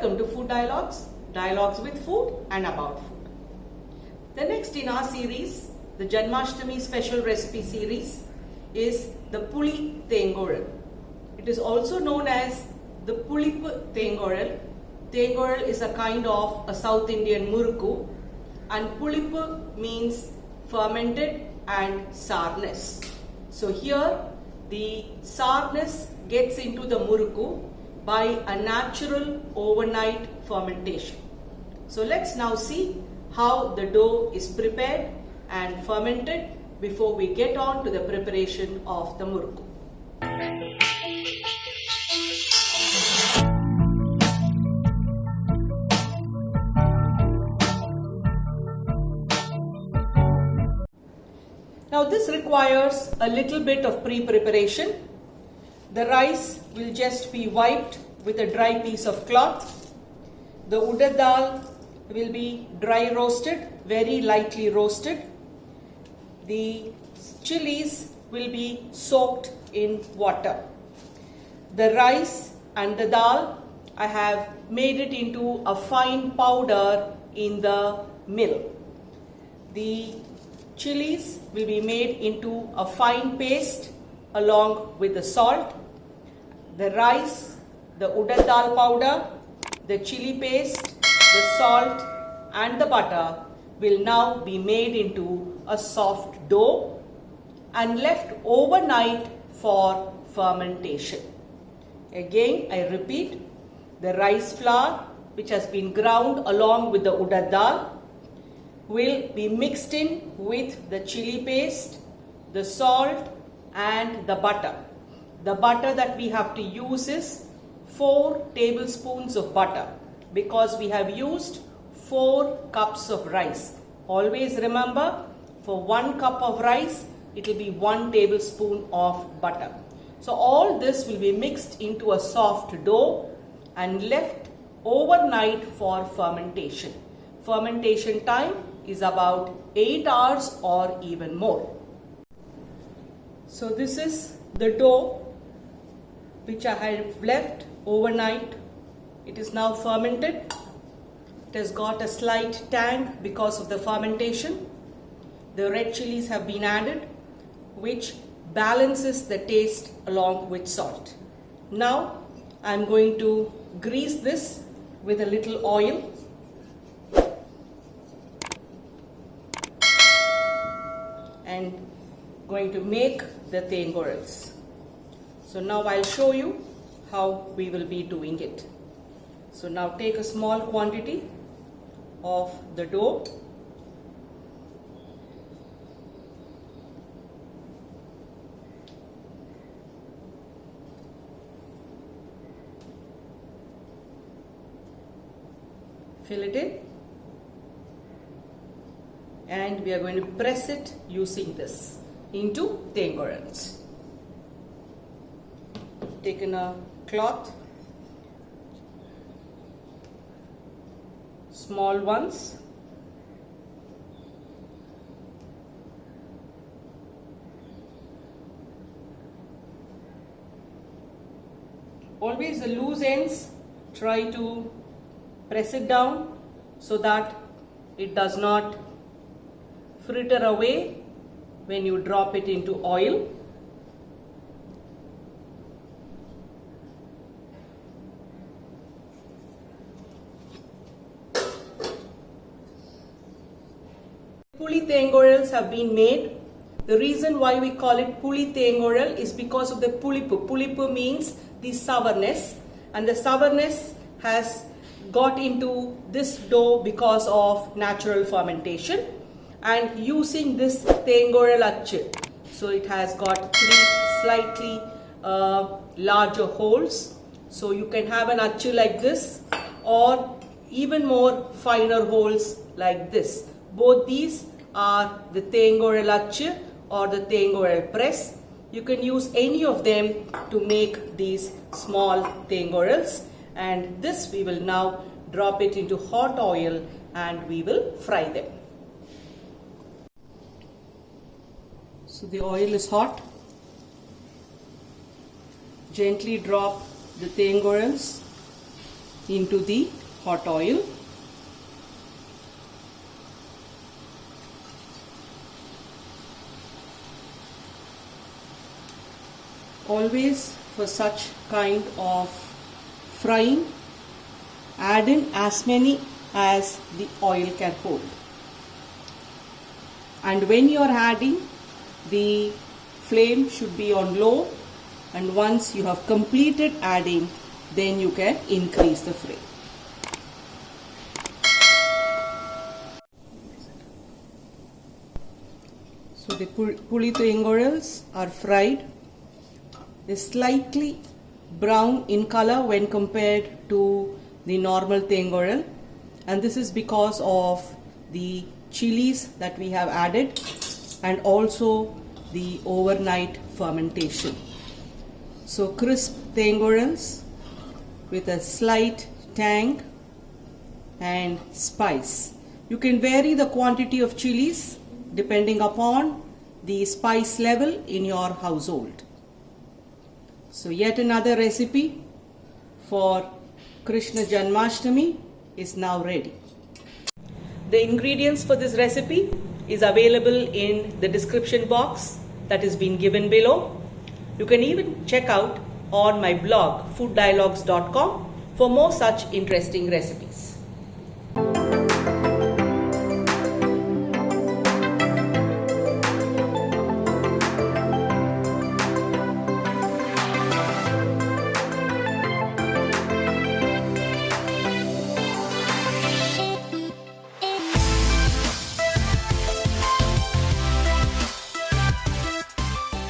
Welcome to Food Dialogues, dialogues with food and about food. The next in our series, the Janmashtami special recipe series, is the Puli Thenkuzhal. It is also known as the Puli Thenkuzhal. Thenkuzhal is a kind of a South Indian murukku, and Pulip means fermented and sourness. So here the sourness gets into the murukku by a natural overnight fermentation. So let's now see how the dough is prepared and fermented before we get on to the preparation of the murukku. Now this requires a little bit of pre-preparation. The rice will just be wiped with a dry piece of cloth. The urad dal will be dry roasted, very lightly roasted. The chilies will be soaked in water. The rice and the dal, I have made it into a fine powder in the mill. The chilies will be made into a fine paste along with the salt, the rice, the urad dal powder, the chili paste, the salt and the butter will now be made into a soft dough and left overnight for fermentation. Again, I repeat, the rice flour which has been ground along with the urad dal will be mixed in with the chili paste, the salt and the butter. The butter that we have to use is 4 tablespoons of butter because we have used 4 cups of rice. Always remember, for 1 cup of rice, it will be 1 tablespoon of butter. So all this will be mixed into a soft dough and left overnight for fermentation. Fermentation time is about 8 hours or even more. So this is the dough which I have left overnight. It is now fermented. It has got a slight tang because of the fermentation. The red chilies have been added, which balances the taste along with salt. Now I am going to grease this with a little oil. And going to make the Thenkuzhals. So now I'll show you how we will be doing it. So now take a small quantity of the dough. Fill it in. And we are going to press it using this into Thenkuzhals. Taken a cloth, small ones, always the loose ends, try to press it down so that it does not fritter away when you drop it into oil. Puli Thenkuzhals have been made. The reason why we call it Puli Thenkuzhal is because of the pulipu. Pulipu means the sourness, and the sourness has got into this dough because of natural fermentation. And using this Thenkuzhal achchu, so it has got 3 slightly larger holes. So you can have an achchu like this or even more finer holes like this. Both these are the Thenkuzhal achchu or the Thenkuzhal press. You can use any of them to make these small Thenkuzhals, and this we will now drop it into hot oil and we will fry them. So the oil is hot. Gently drop the Thenkuzhals into the hot oil. Always for such kind of frying, add in as many as the oil can hold. And when you are adding, the flame should be on low, and once you have completed adding, then you can increase the flame. So the Puli Thenkuzhals are fried. They're slightly brown in color when compared to the normal Thenkuzhal, and this is because of the chilies that we have added and also the overnight fermentation. So crisp Thenkuzhals with a slight tang and spice. You can vary the quantity of chilies depending upon the spice level in your household. So yet another recipe for Krishna Janmashtami is now ready. The ingredients for this recipe is available in the description box that is being given below. You can even check out on my blog fooddialogues.com for more such interesting recipes.